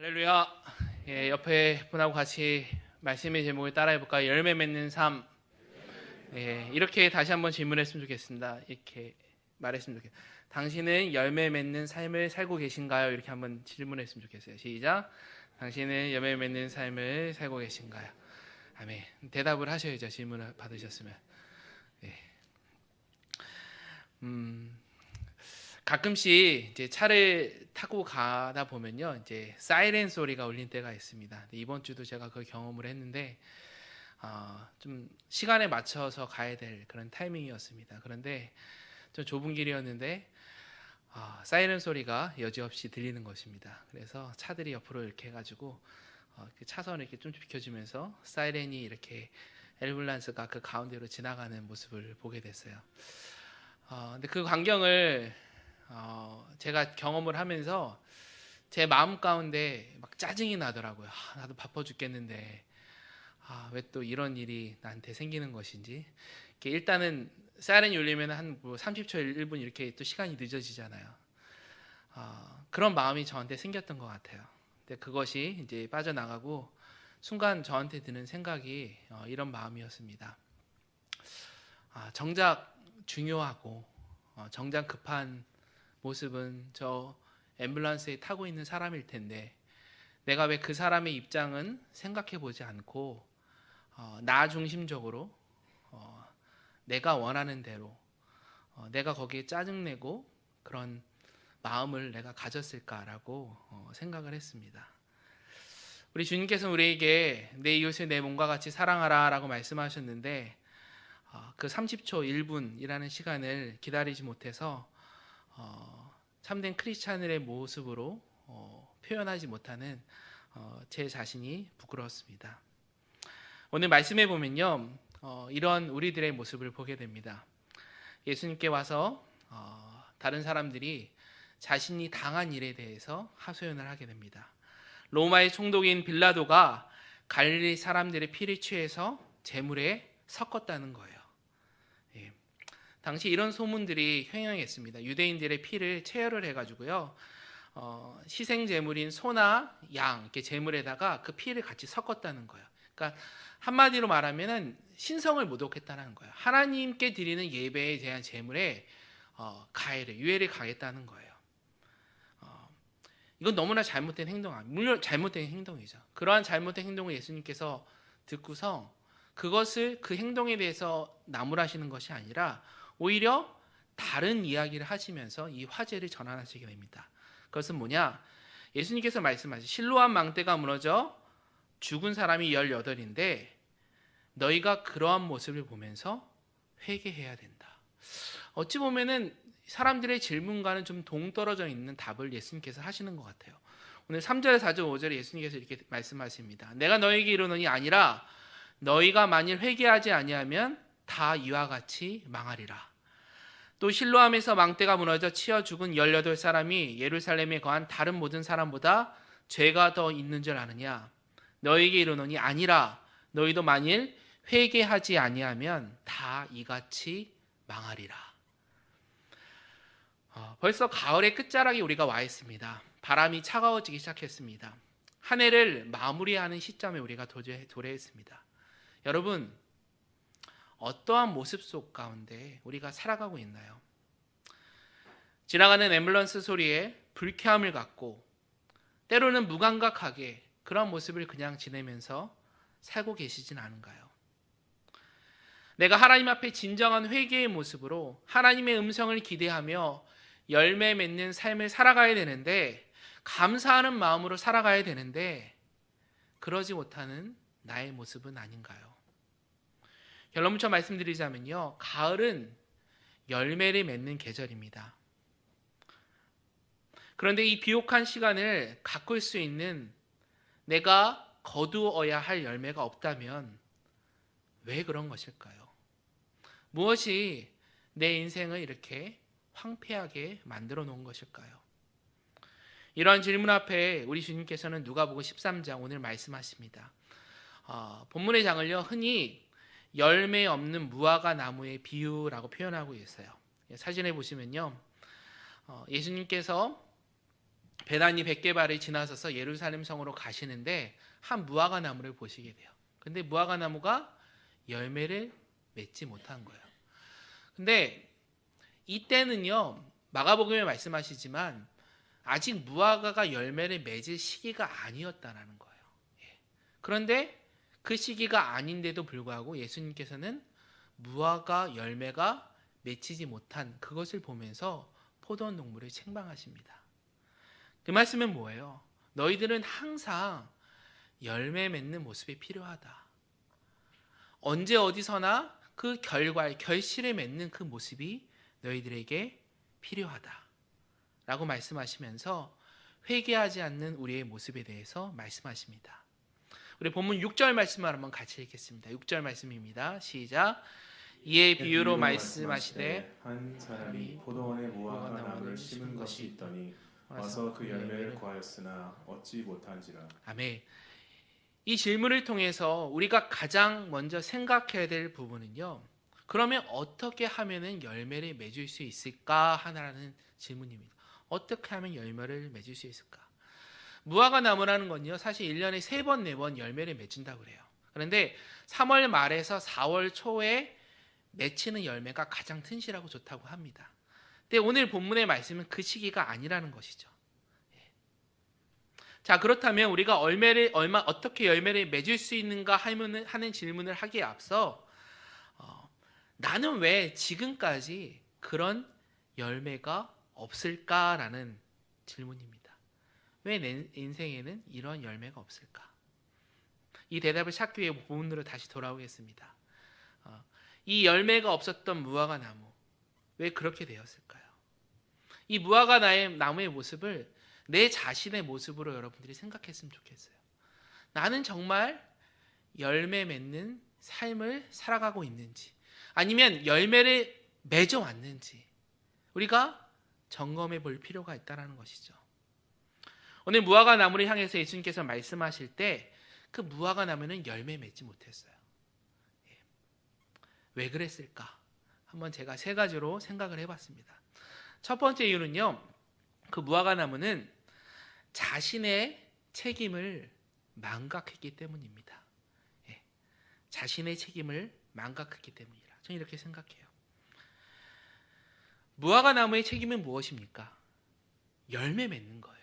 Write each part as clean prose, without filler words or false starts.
할렐루야. 옆에 분하고 같이 말씀의 제목을 따라해볼까요? 열매 맺는 삶. 이렇게 다시 한번 질문했으면 좋겠습니다. 이렇게 말했으면 좋겠어요. 당신은 열매 맺는 삶을 살고 계신가요? 이렇게 한번 질문했으면 좋겠어요. 시작. 당신은 열매 맺는 삶을 살고 계신가요? 아멘. 대답을 하셔야죠. 질문을 받으셨으면. 예. 가끔씩 이제 차를 타고 가다 보면요, 이제 사이렌 소리가 울릴 때가 있습니다. 이번 주도 제가 그 경험을 했는데, 좀 시간에 맞춰서 가야 될 그런 타이밍이었습니다. 그런데 좀 좁은 길이었는데, 사이렌 소리가 여지없이 들리는 것입니다. 그래서 차들이 옆으로 이렇게 해가지고 그 차선을 이렇게 좀 비켜주면서 사이렌이 이렇게 앰뷸런스가 그 가운데로 지나가는 모습을 보게 됐어요. 근데 그 광경을 제가 경험을 하면서 제 마음 가운데 막 짜증이 나더라고요. 나도 바빠 죽겠는데 왜 또 이런 일이 나한테 생기는 것인지. 일단은 사이렌이 울리면 한 30초, 1분 이렇게 또 시간이 늦어지잖아요. 그런 마음이 저한테 생겼던 것 같아요. 근데 그것이 이제 빠져나가고 순간 저한테 드는 생각이 이런 마음이었습니다. 정작 중요하고 정작 급한 모습은 저 앰뷸런스에 타고 있는 사람일 텐데, 내가 왜 그 사람의 입장은 생각해 보지 않고 나 중심적으로 내가 원하는 대로 내가 거기에 짜증내고 그런 마음을 내가 가졌을까라고 생각을 했습니다. 우리 주님께서는 우리에게 내 이웃을 내 몸과 같이 사랑하라 라고 말씀하셨는데, 그 30초 1분이라는 시간을 기다리지 못해서 참된 크리스찬의 모습으로 표현하지 못하는 제 자신이 부끄러웠습니다. 오늘 말씀해 보면요, 이런 우리들의 모습을 보게 됩니다. 예수님께 와서 다른 사람들이 자신이 당한 일에 대해서 하소연을 하게 됩니다. 로마의 총독인 빌라도가 갈릴리 사람들의 피를 취해서 제물에 섞었다는 거예요. 당시 이런 소문들이 횡행했습니다. 유대인들의 피를 체열을 해가지고요, 희생 제물인 소나 양 이렇게 제물에다가 그 피를 같이 섞었다는 거예요. 그러니까 한마디로 말하면은 신성을 모독했다는 거예요. 하나님께 드리는 예배에 대한 제물에 유해를 가했다는 거예요. 이건 너무나 잘못된 물론 잘못된 행동이죠. 그러한 잘못된 행동을 예수님께서 듣고서 그것을 그 행동에 대해서 나무라시는 것이 아니라 오히려 다른 이야기를 하시면서 이 화제를 전환하시게 됩니다. 그것은 뭐냐? 예수님께서 말씀하신 실로암 망대가 무너져 죽은 사람이 18인데 너희가 그러한 모습을 보면서 회개해야 된다. 어찌 보면은 사람들의 질문과는 좀 동떨어져 있는 답을 예수님께서 하시는 것 같아요. 오늘 3절, 4절, 5절에 예수님께서 이렇게 말씀하십니다. 내가 너희에게 이르노니 아니라 너희가 만일 회개하지 아니하면 다 이와 같이 망하리라. 또 실로암에서 망대가 무너져 치어 죽은 18사람이 예루살렘에 거한 다른 모든 사람보다 죄가 더 있는 줄 아느냐? 너희에게 이르노니 아니라 너희도 만일 회개하지 아니하면 다 이같이 망하리라. 벌써 가을의 끝자락에 우리가 와 있습니다. 바람이 차가워지기 시작했습니다. 한 해를 마무리하는 시점에 우리가 도래했습니다. 여러분, 어떠한 모습 속 가운데 우리가 살아가고 있나요? 지나가는 앰뷸런스 소리에 불쾌함을 갖고 때로는 무감각하게 그런 모습을 그냥 지내면서 살고 계시진 않은가요? 내가 하나님 앞에 진정한 회개의 모습으로 하나님의 음성을 기대하며 열매 맺는 삶을 살아가야 되는데, 감사하는 마음으로 살아가야 되는데 그러지 못하는 나의 모습은 아닌가요? 결론부터 말씀드리자면요, 가을은 열매를 맺는 계절입니다. 그런데 이 비옥한 시간을 가꿀 수 있는 내가 거두어야 할 열매가 없다면 왜 그런 것일까요? 무엇이 내 인생을 이렇게 황폐하게 만들어 놓은 것일까요? 이러한 질문 앞에 우리 주님께서는 누가복음 13장 오늘 말씀하십니다. 본문의 장을요, 흔히 열매 없는 무화과 나무의 비유라고 표현하고 있어요. 사진에 보시면요, 예수님께서 베다니 벳게바를 지나서서 예루살렘 성으로 가시는데 한 무화과 나무를 보시게 돼요. 근데 무화과 나무가 열매를 맺지 못한 거예요. 근데 이때는요, 마가복음에 말씀하시지만 아직 무화과가 열매를 맺을 시기가 아니었다는 거예요. 그런데 그 시기가 아닌데도 불구하고 예수님께서는 무화과 열매가 맺히지 못한 그것을 보면서 포도원 농부를 책망하십니다. 그 말씀은 뭐예요? 너희들은 항상 열매 맺는 모습이 필요하다. 언제 어디서나 그 결실을 맺는 그 모습이 너희들에게 필요하다. 라고 말씀하시면서 회개하지 않는 우리의 모습에 대해서 말씀하십니다. 우리 본문 6절 말씀을 한번 같이 읽겠습니다. 6절 말씀입니다. 시작. 이에 비유로 말씀하시되 한 사람이 포도원에 무화과 나무를 심은 것이 있더니 와서 그 열매를 구하였으나 얻지 못한지라. 아멘. 이 질문을 통해서 우리가 가장 먼저 생각해야 될 부분은요, 그러면 어떻게 하면 열매를 맺을 수 있을까 하나라는 질문입니다. 어떻게 하면 열매를 맺을 수 있을까? 무화과 나무라는 건요, 사실 1년에 3번, 4번 열매를 맺힌다고 그래요. 그런데 3월 말에서 4월 초에 맺히는 열매가 가장 튼실하고 좋다고 합니다. 근데 오늘 본문의 말씀은 그 시기가 아니라는 것이죠. 자, 그렇다면 우리가 어떻게 열매를 맺을 수 있는가 하는 질문을 하기에 앞서 나는 왜 지금까지 그런 열매가 없을까라는 질문입니다. 왜 내 인생에는 이런 열매가 없을까? 이 대답을 찾기 위해 본문으로 다시 돌아오겠습니다. 이 열매가 없었던 무화과 나무, 왜 그렇게 되었을까요? 이 무화과 나무의 모습을 내 자신의 모습으로 여러분들이 생각했으면 좋겠어요. 나는 정말 열매 맺는 삶을 살아가고 있는지, 아니면 열매를 맺어왔는지 우리가 점검해 볼 필요가 있다는 것이죠. 오늘 무화과 나무를 향해서 예수님께서 말씀하실 때 그 무화과 나무는 열매 맺지 못했어요. 왜 그랬을까? 한번 제가 3가지로 생각을 해봤습니다. 첫 번째 이유는요, 그 무화과 나무는 자신의 책임을 망각했기 때문입니다. 자신의 책임을 망각했기 때문이라 저는 이렇게 생각해요. 무화과 나무의 책임은 무엇입니까? 열매 맺는 거예요.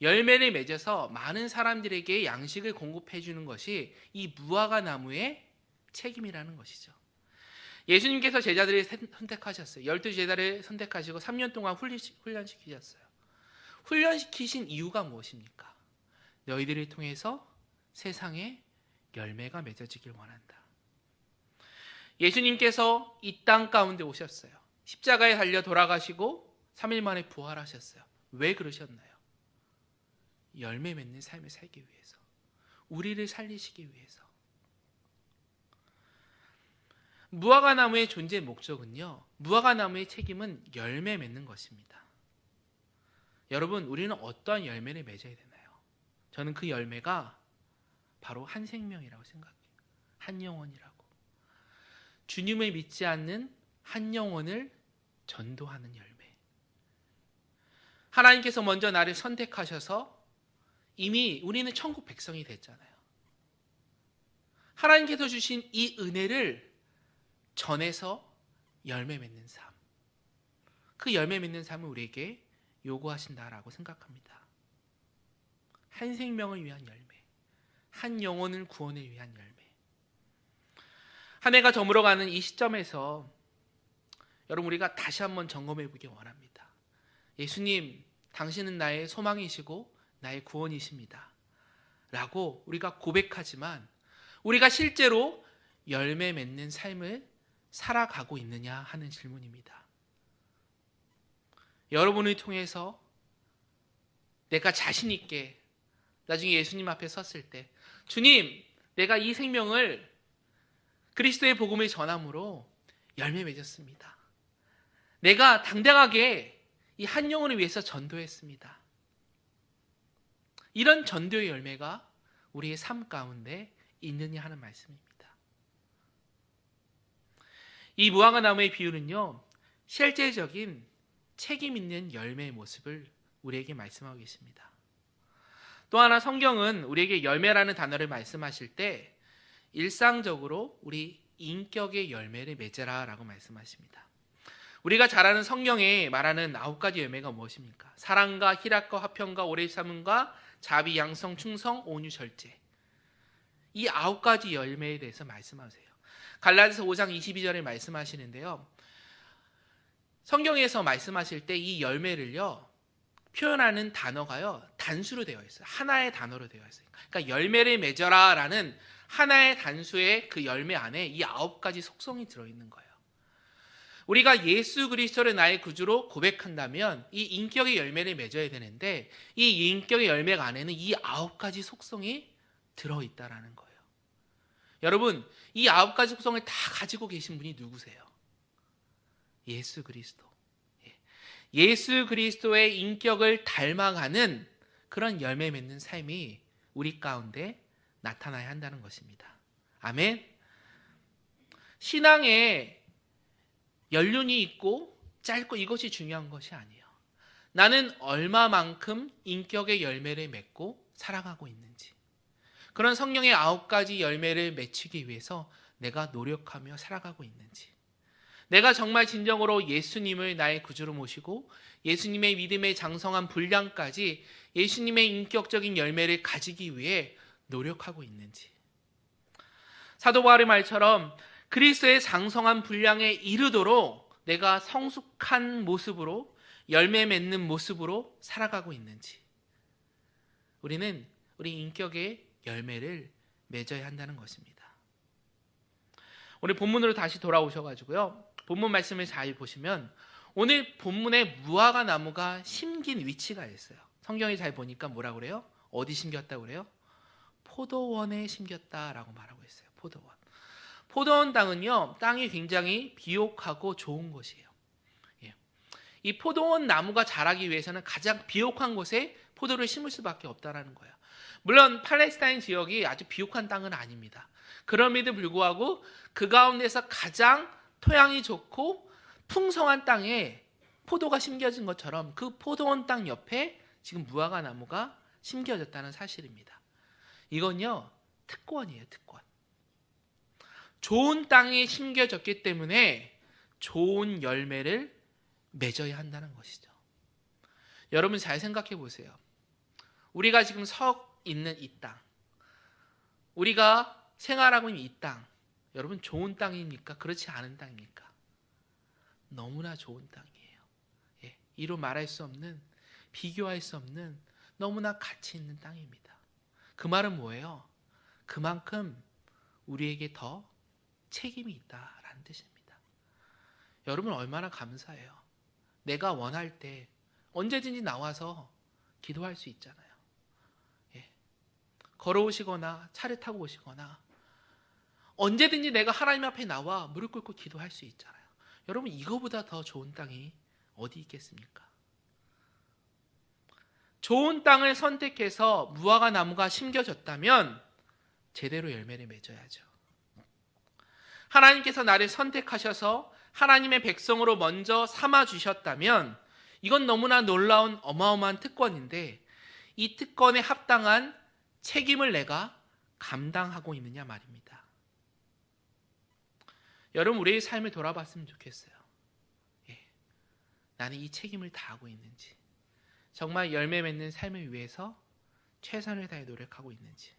열매를 맺어서 많은 사람들에게 양식을 공급해 주는 것이 이 무화과 나무의 책임이라는 것이죠. 예수님께서 제자들을 선택하셨어요. 12제자를 선택하시고 3년 동안 훈련시키셨어요. 훈련시키신 이유가 무엇입니까? 너희들을 통해서 세상에 열매가 맺어지길 원한다. 예수님께서 이 땅 가운데 오셨어요. 십자가에 달려 돌아가시고 3일 만에 부활하셨어요. 왜 그러셨나요? 열매 맺는 삶을 살기 위해서, 우리를 살리시기 위해서. 무화과 나무의 존재 목적은요, 무화과 나무의 책임은 열매 맺는 것입니다. 여러분, 우리는 어떠한 열매를 맺어야 되나요? 저는 그 열매가 바로 한 생명이라고 생각해요. 한 영혼이라고. 주님을 믿지 않는 한 영혼을 전도하는 열매. 하나님께서 먼저 나를 선택하셔서 이미 우리는 천국 백성이 됐잖아요. 하나님께서 주신 이 은혜를 전해서 열매 맺는 삶. 그 열매 맺는 삶을 우리에게 요구하신다라고 생각합니다. 한 생명을 위한 열매, 한 영혼을 구원을 위한 열매. 한 해가 저물어가는 이 시점에서 여러분, 우리가 다시 한번 점검해 보기 원합니다. 예수님, 당신은 나의 소망이시고 나의 구원이십니다. 라고 우리가 고백하지만 우리가 실제로 열매 맺는 삶을 살아가고 있느냐 하는 질문입니다. 여러분을 통해서 내가 자신 있게 나중에 예수님 앞에 섰을 때, 주님, 내가 이 생명을 그리스도의 복음을 전함으로 열매 맺었습니다. 내가 당당하게 이 한 영혼을 위해서 전도했습니다. 이런 전도의 열매가 우리의 삶 가운데 있느냐 하는 말씀입니다. 이 무화과 나무의 비유는요, 실제적인 책임 있는 열매의 모습을 우리에게 말씀하고 계십니다. 또 하나 성경은 우리에게 열매라는 단어를 말씀하실 때 일상적으로 우리 인격의 열매를 맺으라 라고 말씀하십니다. 우리가 잘 아는 성경에 말하는 9가지 열매가 무엇입니까? 사랑과 희락과 화평과 오래 참음과 자비, 양성, 충성, 온유, 절제. 이 9가지 열매에 대해서 말씀하세요. 갈라디아서 5장 22절에 말씀하시는데요. 성경에서 말씀하실 때 이 열매를요, 표현하는 단어가요, 단수로 되어 있어요. 하나의 단어로 되어 있어요. 그러니까 열매를 맺어라 라는 하나의 단수의 그 열매 안에 이 9가지 속성이 들어있는 거예요. 우리가 예수 그리스도를 나의 구주로 고백한다면 이 인격의 열매를 맺어야 되는데 이 인격의 열매 안에는 이 9가지 속성이 들어있다라는 거예요. 여러분, 이 9가지 속성을 다 가지고 계신 분이 누구세요? 예수 그리스도. 예수 그리스도의 인격을 닮아가는 그런 열매 맺는 삶이 우리 가운데 나타나야 한다는 것입니다. 아멘. 신앙에 연륜이 있고 짧고 이것이 중요한 것이 아니에요. 나는 얼마만큼 인격의 열매를 맺고 살아가고 있는지, 그런 성령의 9가지 열매를 맺히기 위해서 내가 노력하며 살아가고 있는지, 내가 정말 진정으로 예수님을 나의 구주로 모시고 예수님의 믿음의 장성한 분량까지 예수님의 인격적인 열매를 가지기 위해 노력하고 있는지, 사도 바울의 말처럼 그리스도의 장성한 분량에 이르도록 내가 성숙한 모습으로 열매 맺는 모습으로 살아가고 있는지, 우리는 우리 인격의 열매를 맺어야 한다는 것입니다. 오늘 본문으로 다시 돌아오셔가지고요, 본문 말씀을 잘 보시면 오늘 본문에 무화과 나무가 심긴 위치가 있어요. 성경에 잘 보니까 뭐라고 그래요? 어디 심겼다고 그래요? 포도원에 심겼다라고 말하고 있어요. 포도원. 포도원 땅은요, 땅이 굉장히 비옥하고 좋은 곳이에요. 이 포도원 나무가 자라기 위해서는 가장 비옥한 곳에 포도를 심을 수밖에 없다라는 거예요. 물론 팔레스타인 지역이 아주 비옥한 땅은 아닙니다. 그럼에도 불구하고 그 가운데서 가장 토양이 좋고 풍성한 땅에 포도가 심겨진 것처럼 그 포도원 땅 옆에 지금 무화과 나무가 심겨졌다는 사실입니다. 이건요, 특권이에요, 특권. 좋은 땅에 심겨졌기 때문에 좋은 열매를 맺어야 한다는 것이죠. 여러분 잘 생각해 보세요. 우리가 지금 서 있는 이 땅, 우리가 생활하고 있는 이 땅, 여러분 좋은 땅입니까? 그렇지 않은 땅입니까? 너무나 좋은 땅이에요. 이로 말할 수 없는, 비교할 수 없는 너무나 가치 있는 땅입니다. 그 말은 뭐예요? 그만큼 우리에게 더 책임이 있다라는 뜻입니다. 여러분 얼마나 감사해요. 내가 원할 때 언제든지 나와서 기도할 수 있잖아요. 걸어오시거나 차를 타고 오시거나 언제든지 내가 하나님 앞에 나와 무릎 꿇고 기도할 수 있잖아요. 여러분 이거보다 더 좋은 땅이 어디 있겠습니까? 좋은 땅을 선택해서 무화과 나무가 심겨졌다면 제대로 열매를 맺어야죠. 하나님께서 나를 선택하셔서 하나님의 백성으로 먼저 삼아주셨다면 이건 너무나 놀라운 어마어마한 특권인데 이 특권에 합당한 책임을 내가 감당하고 있느냐 말입니다. 여러분 우리의 삶을 돌아봤으면 좋겠어요. 나는 이 책임을 다하고 있는지, 정말 열매 맺는 삶을 위해서 최선을 다해 노력하고 있는지.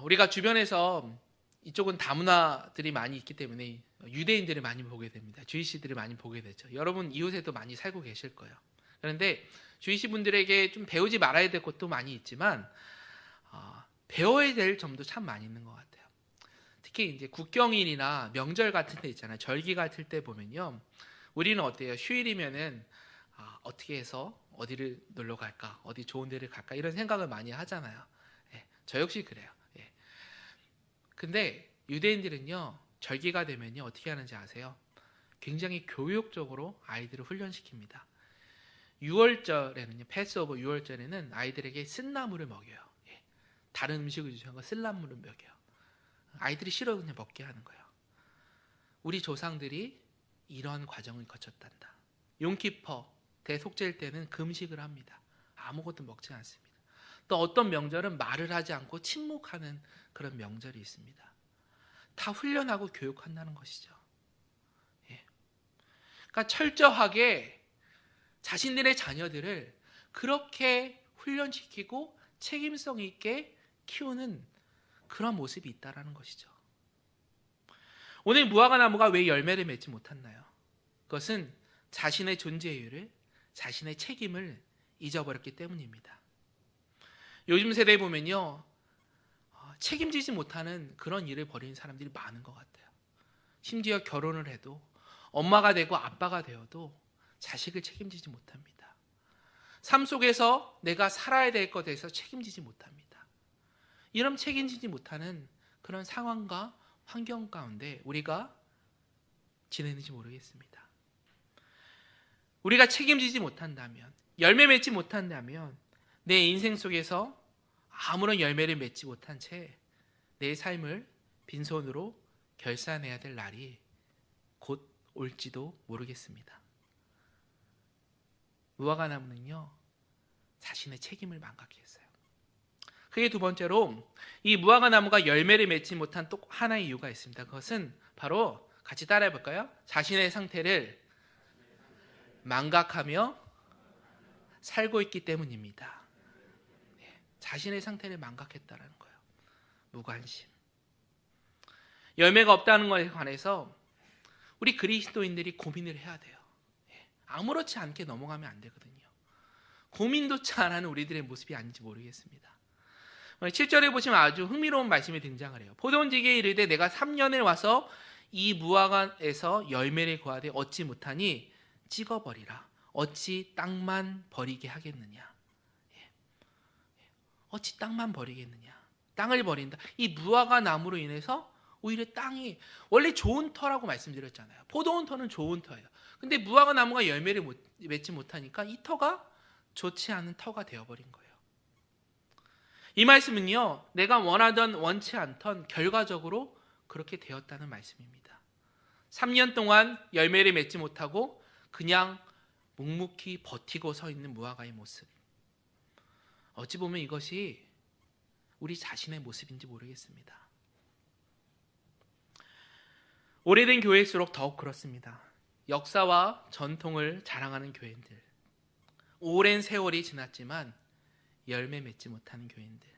우리가 주변에서 이쪽은 다문화들이 많이 있기 때문에 유대인들을 많이 보게 됩니다. 주이시들을 많이 보게 되죠. 여러분 이웃에도 많이 살고 계실 거예요. 그런데 주이시 분들에게 좀 배우지 말아야 될 것도 많이 있지만 배워야 될 점도 참 많이 있는 것 같아요. 특히 이제 국경일이나 명절 같은 데 있잖아요. 절기 같을 때 보면요, 우리는 어때요? 휴일이면은 어떻게 해서 어디를 놀러 갈까, 어디 좋은 데를 갈까 이런 생각을 많이 하잖아요. 저 역시 그래요. 근데 유대인들은요, 절기가 되면요 어떻게 하는지 아세요? 굉장히 교육적으로 아이들을 훈련시킵니다. 6월절에는요, 패스오버 6월절에는 아이들에게 쓴나물을 먹여요. 다른 음식을 주지 않고 쓴나물을 먹여요. 아이들이 싫어 그냥 먹게 하는 거예요. 우리 조상들이 이런 과정을 거쳤단다. 용키퍼 대속제일 때는 금식을 합니다. 아무것도 먹지 않습니다. 또 어떤 명절은 말을 하지 않고 침묵하는 그런 명절이 있습니다. 다 훈련하고 교육한다는 것이죠. 예. 그러니까 철저하게 자신들의 자녀들을 그렇게 훈련시키고 책임성 있게 키우는 그런 모습이 있다는 것이죠. 오늘 무화과 나무가 왜 열매를 맺지 못했나요? 그것은 자신의 존재 이유를, 자신의 책임을 잊어버렸기 때문입니다. 요즘 세대에 보면요, 책임지지 못하는 그런 일을 벌이는 사람들이 많은 것 같아요. 심지어 결혼을 해도 엄마가 되고 아빠가 되어도 자식을 책임지지 못합니다. 삶 속에서 내가 살아야 될 것에 대해서 책임지지 못합니다. 이런 책임지지 못하는 그런 상황과 환경 가운데 우리가 지내는지 모르겠습니다. 우리가 책임지지 못한다면, 열매 맺지 못한다면 내 인생 속에서 아무런 열매를 맺지 못한 채 내 삶을 빈손으로 결산해야 될 날이 곧 올지도 모르겠습니다. 무화과 나무는요, 자신의 책임을 망각했어요. 그게 두 번째로 이 무화과 나무가 열매를 맺지 못한 또 하나의 이유가 있습니다. 그것은 바로 같이 따라해 볼까요? 자신의 상태를 망각하며 살고 있기 때문입니다. 자신의 상태를 망각했다는 거예요. 무관심. 열매가 없다는 것에 관해서 우리 그리스도인들이 고민을 해야 돼요. 아무렇지 않게 넘어가면 안 되거든요. 고민조차 안 하는 우리들의 모습이 아닌지 모르겠습니다. 7절에 보시면 아주 흥미로운 말씀이 등장을 해요. 포도원지기에 이르되 내가 3년을 와서 이 무화과에서 열매를 구하되 얻지 못하니 찍어버리라. 어찌 땅만 버리게 하겠느냐. 어찌 땅만 버리겠느냐. 땅을 버린다. 이 무화과 나무로 인해서 오히려 땅이 원래 좋은 터라고 말씀드렸잖아요. 포도원 터는 좋은 터예요. 근데 무화과 나무가 열매를 맺지 못하니까 이 터가 좋지 않은 터가 되어버린 거예요. 이 말씀은요, 내가 원하던 원치 않던 결과적으로 그렇게 되었다는 말씀입니다. 3년 동안 열매를 맺지 못하고 그냥 묵묵히 버티고 서 있는 무화과의 모습. 어찌 보면 이것이 우리 자신의 모습인지 모르겠습니다. 오래된 교회일수록 더욱 그렇습니다. 역사와 전통을 자랑하는 교회들, 오랜 세월이 지났지만 열매 맺지 못하는 교회들,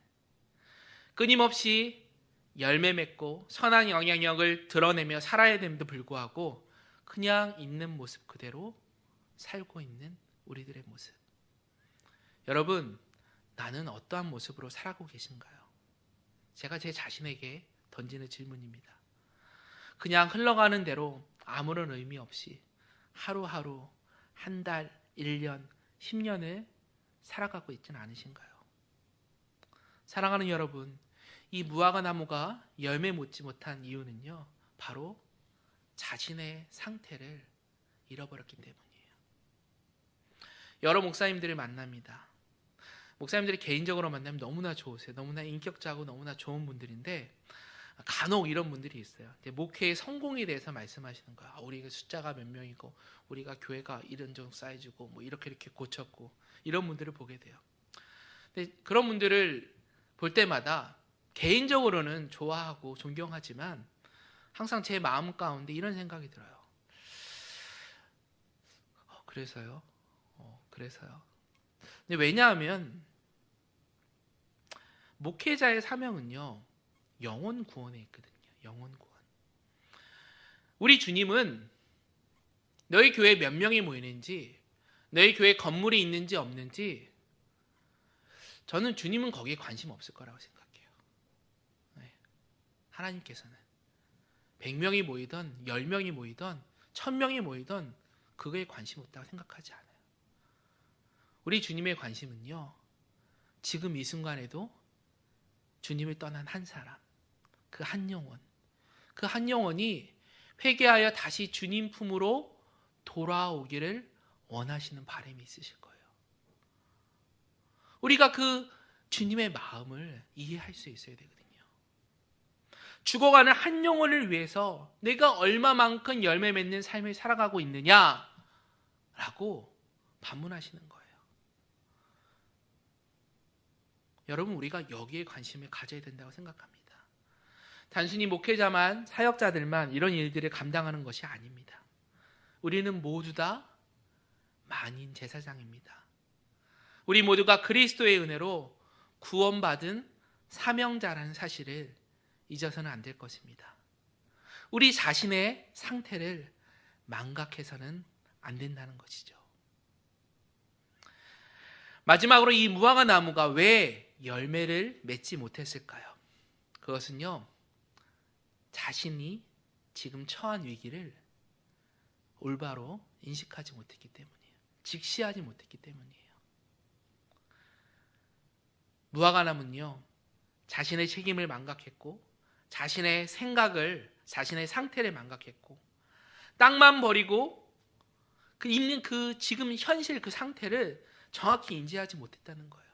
끊임없이 열매 맺고 선한 영향력을 드러내며 살아야 됨에도 불구하고 그냥 있는 모습 그대로 살고 있는 우리들의 모습. 여러분, 나는 어떠한 모습으로 살아가고 계신가요? 제가 제 자신에게 던지는 질문입니다. 그냥 흘러가는 대로 아무런 의미 없이 하루하루, 한 달, 1년, 10년을 살아가고 있지는 않으신가요? 사랑하는 여러분, 이 무화과 나무가 열매 맺지 못한 이유는요, 바로 자신의 상태를 잃어버렸기 때문이에요. 여러 목사님들을 만납니다. 목사님들이 개인적으로 만나면 너무나 좋으세요. 너무나 인격자고 너무나 좋은 분들인데 간혹 이런 분들이 있어요. 목회의 성공에 대해서 말씀하시는 거예요. 우리가 숫자가 몇 명이고 우리가 교회가 이런 정도 사이즈고 뭐 이렇게 고쳤고 이런 분들을 보게 돼요. 근데 그런 분들을 볼 때마다 개인적으로는 좋아하고 존경하지만 항상 제 마음 가운데 이런 생각이 들어요. 그래서요? 그래서요? 근데 왜냐하면 목회자의 사명은요, 영혼 구원에 있거든요. 영혼 구원. 우리 주님은 너희 교회에 몇 명이 모이는지, 너희 교회에 건물이 있는지 없는지, 저는 주님은 거기에 관심 없을 거라고 생각해요. 네. 하나님께서는 100명이 모이던 10명이 모이던 1000명이 모이던 그거에 관심 없다고 생각하지 않아요. 우리 주님의 관심은요, 지금 이 순간에도 주님을 떠난 한 사람, 그 한 영혼, 그 한 영혼이 회개하여 다시 주님 품으로 돌아오기를 원하시는 바람이 있으실 거예요. 우리가 그 주님의 마음을 이해할 수 있어야 되거든요. 죽어가는 한 영혼을 위해서 내가 얼마만큼 열매 맺는 삶을 살아가고 있느냐라고 반문하시는 거예요. 여러분, 우리가 여기에 관심을 가져야 된다고 생각합니다. 단순히 목회자만, 사역자들만 이런 일들을 감당하는 것이 아닙니다. 우리는 모두 다 만인 제사장입니다. 우리 모두가 그리스도의 은혜로 구원받은 사명자라는 사실을 잊어서는 안 될 것입니다. 우리 자신의 상태를 망각해서는 안 된다는 것이죠. 마지막으로 이 무화과 나무가 왜 열매를 맺지 못했을까요? 그것은요, 자신이 지금 처한 위기를 올바로 인식하지 못했기 때문이에요. 직시하지 못했기 때문이에요. 무화과 나무는요, 자신의 책임을 망각했고, 자신의 생각을, 자신의 상태를 망각했고, 땅만 버리고 있는 그 지금 현실 그 상태를 정확히 인지하지 못했다는 거예요.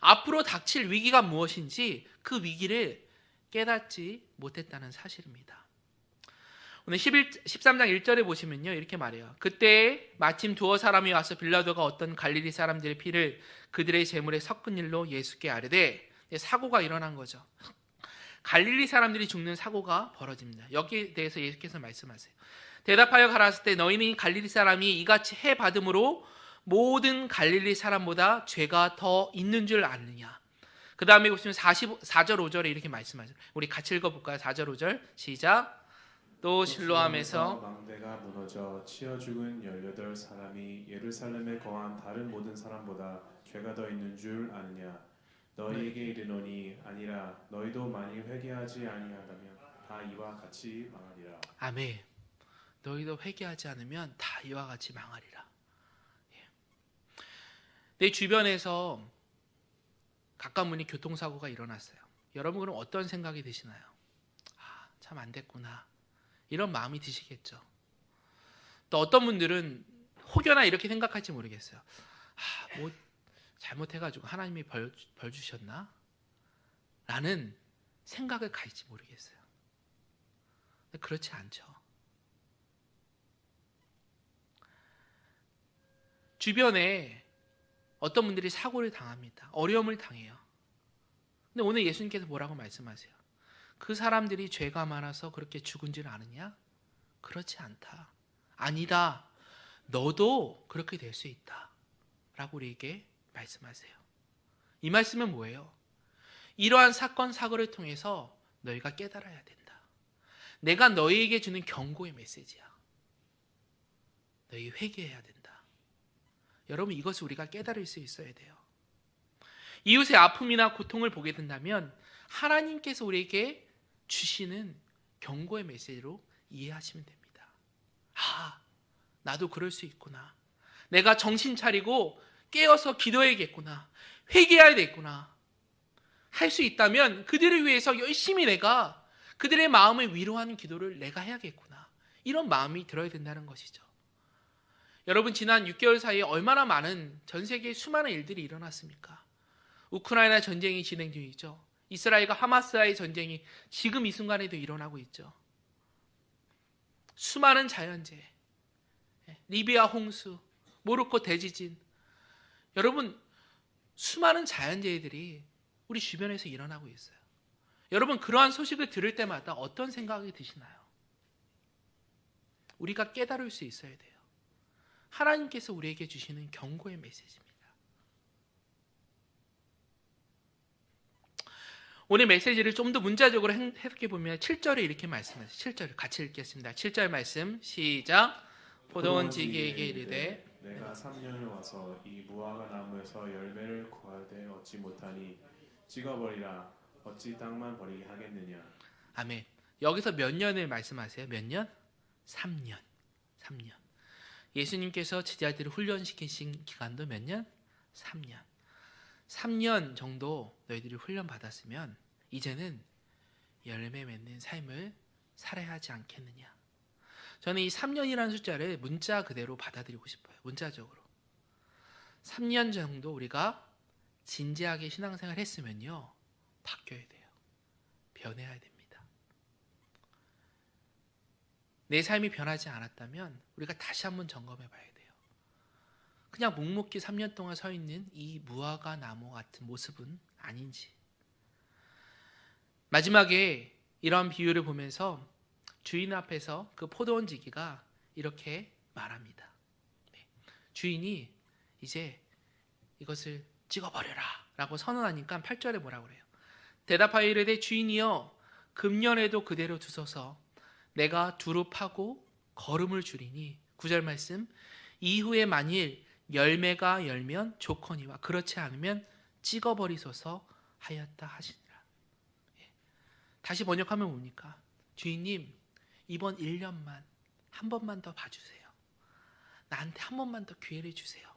앞으로 닥칠 위기가 무엇인지 그 위기를 깨닫지 못했다는 사실입니다. 오늘 13장 1절에 보시면요, 이렇게 말해요. 그때 마침 두어 사람이 와서 빌라도가 어떤 갈릴리 사람들의 피를 그들의 제물에 섞은 일로 예수께 아뢰되, 사고가 일어난 거죠. 갈릴리 사람들이 죽는 사고가 벌어집니다. 여기에 대해서 예수께서 말씀하세요. 대답하여 가라사대 때 너희는 갈릴리 사람이 이같이 해 받음으로 모든 갈릴리 사람보다 죄가 더 있는 줄 아느냐. 그 다음에 보시면 4절 5절에 이렇게 말씀하세요. 우리 같이 읽어볼까요? 4절 5절 시작. 또 실로암에서 망대가 무너져 치어 죽은 18사람이 예루살렘에 거한 다른 모든 사람보다 죄가 더 있는 줄 아느냐. 너희에게 이르노니 아니라 너희도 만일 회개하지 아니하다면 다 이와 같이 망하리라. 아멘. 너희도 회개하지 않으면 다 이와 같이 망하리라. 내 주변에서 가까운 분이 교통사고가 일어났어요. 여러분, 그럼 어떤 생각이 드시나요? 참 안 됐구나, 이런 마음이 드시겠죠. 또 어떤 분들은 혹여나 이렇게 생각할지 모르겠어요. 뭐 잘못해가지고 하나님이 벌 주셨나? 라는 생각을 가질지 모르겠어요. 근데 그렇지 않죠. 주변에 어떤 분들이 사고를 당합니다. 어려움을 당해요. 근데 오늘 예수님께서 뭐라고 말씀하세요? 그 사람들이 죄가 많아서 그렇게 죽은 줄 아느냐? 그렇지 않다. 아니다. 너도 그렇게 될 수 있다. 라고 우리에게 말씀하세요. 이 말씀은 뭐예요? 이러한 사건 사고를 통해서 너희가 깨달아야 된다. 내가 너희에게 주는 경고의 메시지야. 너희 회개해야 된다. 여러분, 이것을 우리가 깨달을 수 있어야 돼요. 이웃의 아픔이나 고통을 보게 된다면 하나님께서 우리에게 주시는 경고의 메시지로 이해하시면 됩니다. 나도 그럴 수 있구나. 내가 정신 차리고 깨어서 기도해야겠구나. 회개해야 되겠구나. 할 수 있다면 그들을 위해서 열심히 내가 그들의 마음을 위로하는 기도를 내가 해야겠구나. 이런 마음이 들어야 된다는 것이죠. 여러분, 지난 6개월 사이에 얼마나 많은 전 세계에 수많은 일들이 일어났습니까? 우크라이나 전쟁이 진행 중이죠. 이스라엘과 하마스와의 전쟁이 지금 이 순간에도 일어나고 있죠. 수많은 자연재해, 리비아 홍수, 모로코 대지진, 여러분, 수많은 자연재해들이 우리 주변에서 일어나고 있어요. 여러분, 그러한 소식을 들을 때마다 어떤 생각이 드시나요? 우리가 깨달을 수 있어야 돼요. 하나님께서 우리에게 주시는 경고의 메시지입니다. 오늘 메시지를 좀 더 문자적으로 해석해 보면 7절에 이렇게 말씀하세요. 7절 같이 읽겠습니다. 7절 말씀 시작. 포도원 지기에게 이르되 내가 3년을 와서 이 무화과 나무에서 열매를 구하되 얻지 못하니 찍어버리라. 어찌 땅만 버리게 하겠느냐. 아멘. 여기서 몇 년을 말씀하세요? 몇 년? 3년. 3년. 예수님께서 제자들을 훈련시키신 기간도 몇 년? 3년. 3년 정도 너희들이 훈련 받았으면 이제는 열매 맺는 삶을 살아야 하지 않겠느냐. 저는 이 3년이라는 숫자를 문자 그대로 받아들이고 싶어요. 문자적으로. 3년 정도 우리가 진지하게 신앙생활 했으면요, 바뀌어야 돼요. 변해야 됩니다. 내 삶이 변하지 않았다면 우리가 다시 한번 점검해 봐야 돼요. 그냥 묵묵히 3년 동안 서 있는 이 무화과 나무 같은 모습은 아닌지. 마지막에 이런 비유를 보면서 주인 앞에서 그 포도원 지기가 이렇게 말합니다. 주인이 이제 이것을 찍어버려라 라고 선언하니까 8절에 뭐라고 그래요? 대답하여 이르되 주인이여 금년에도 그대로 두소서 내가 두루 파고 거름을 주리니 9절 말씀 이후에 만일 열매가 열면 좋거니와 그렇지 않으면 찍어버리소서 하였다 하시니라. 다시 번역하면 뭡니까? 주인님 이번 1년만 한 번만 더 봐주세요. 나한테 한 번만 더 기회를 주세요.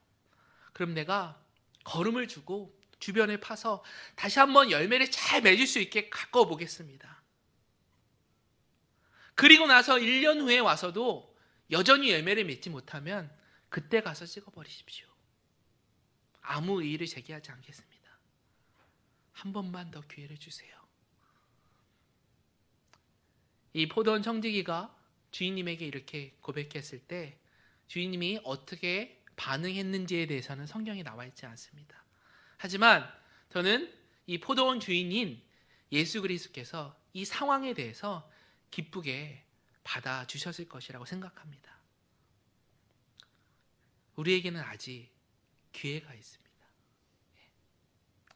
그럼 내가 거름을 주고 주변에 파서 다시 한번 열매를 잘 맺을 수 있게 가꿔 보겠습니다. 그리고 나서 1년 후에 와서도 여전히 열매를 맺지 못하면 그때 가서 찍어버리십시오. 아무 의의를 제기하지 않겠습니다. 한 번만 더 기회를 주세요. 이 포도원 청지기가 주인님에게 이렇게 고백했을 때 주인님이 어떻게 반응했는지에 대해서는 성경에 나와 있지 않습니다. 하지만 저는 이 포도원 주인인 예수 그리스도께서 이 상황에 대해서 기쁘게 받아주셨을 것이라고 생각합니다. 우리에게는 아직 기회가 있습니다.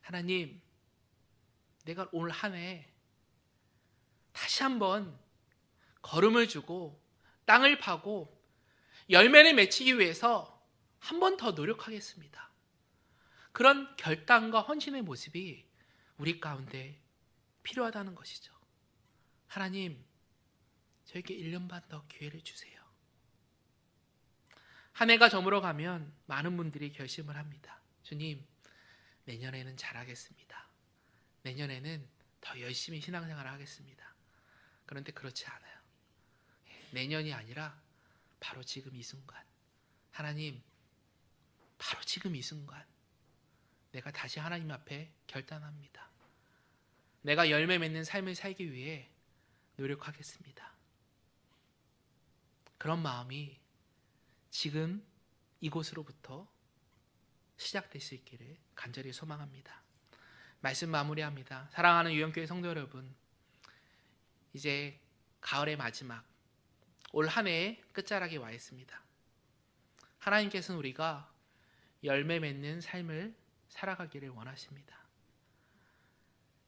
하나님, 내가 올 한 해 다시 한번 걸음을 주고 땅을 파고 열매를 맺히기 위해서 한 번 더 노력하겠습니다. 그런 결단과 헌신의 모습이 우리 가운데 필요하다는 것이죠. 하나님, 저에게 1년 반 더 기회를 주세요. 한 해가 저물어 가면 많은 분들이 결심을 합니다. 주님, 내년에는 잘하겠습니다. 내년에는 더 열심히 신앙생활을 하겠습니다. 그런데 그렇지 않아요. 내년이 아니라 바로 지금 이 순간, 하나님, 바로 지금 이 순간 내가 다시 하나님 앞에 결단합니다. 내가 열매 맺는 삶을 살기 위해 노력하겠습니다. 그런 마음이 지금 이곳으로부터 시작될 수 있기를 간절히 소망합니다. 말씀 마무리합니다. 사랑하는 유영교회 성도 여러분, 이제 가을의 마지막, 올 한 해의 끝자락에 와 있습니다. 하나님께서는 우리가 열매 맺는 삶을 살아가기를 원하십니다.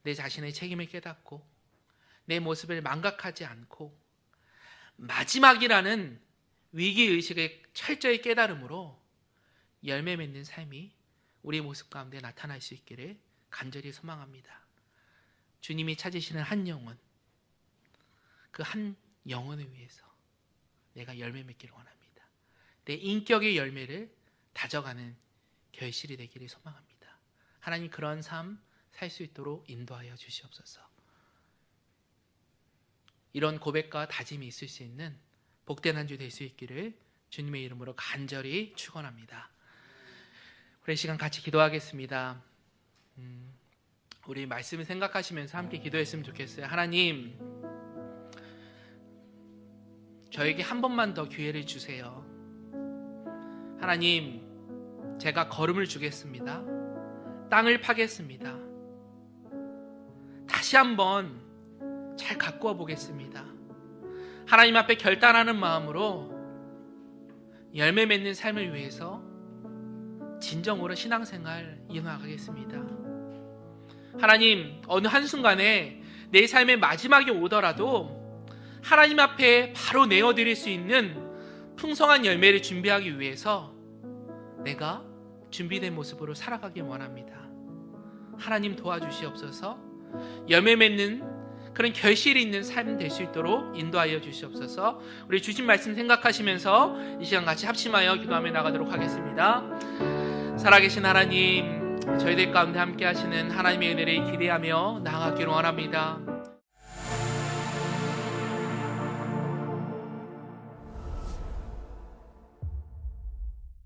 내 자신의 책임을 깨닫고 내 모습을 망각하지 않고 마지막이라는 위기의식을 철저히 깨달음으로 열매 맺는 삶이 우리 모습 가운데 나타날 수 있기를 간절히 소망합니다. 주님이 찾으시는 한 영혼, 그 한 영혼을 위해서 내가 열매 맺기를 원합니다. 내 인격의 열매를 다져가는 결실이 되기를 소망합니다. 하나님, 그런 삶 살 수 있도록 인도하여 주시옵소서. 이런 고백과 다짐이 있을 수 있는 복된 한 주 될 수 있기를 주님의 이름으로 간절히 축원합니다. 우리 시간 같이 기도하겠습니다. 우리 말씀을 생각하시면서 함께 기도했으면 좋겠어요. 하나님, 저에게 한 번만 더 기회를 주세요. 하나님, 제가 걸음을 주겠습니다. 땅을 파겠습니다. 다시 한번 잘 가꾸어 보겠습니다. 하나님 앞에 결단하는 마음으로 열매 맺는 삶을 위해서 진정으로 신앙생활 이어나가겠습니다. 하나님, 어느 한순간에 내 삶의 마지막이 오더라도 하나님 앞에 바로 내어드릴 수 있는 풍성한 열매를 준비하기 위해서 내가 준비된 모습으로 살아가길 원합니다. 하나님 도와주시옵소서. 열매 맺는 그런 결실이 있는 삶 될 수 있도록 인도하여 주시옵소서. 우리 주신 말씀 생각하시면서 이 시간 같이 합심하여 기도하며 나가도록 하겠습니다. 살아계신 하나님, 저희들 가운데 함께 하시는 하나님의 은혜를 기대하며 나아가기를 원합니다.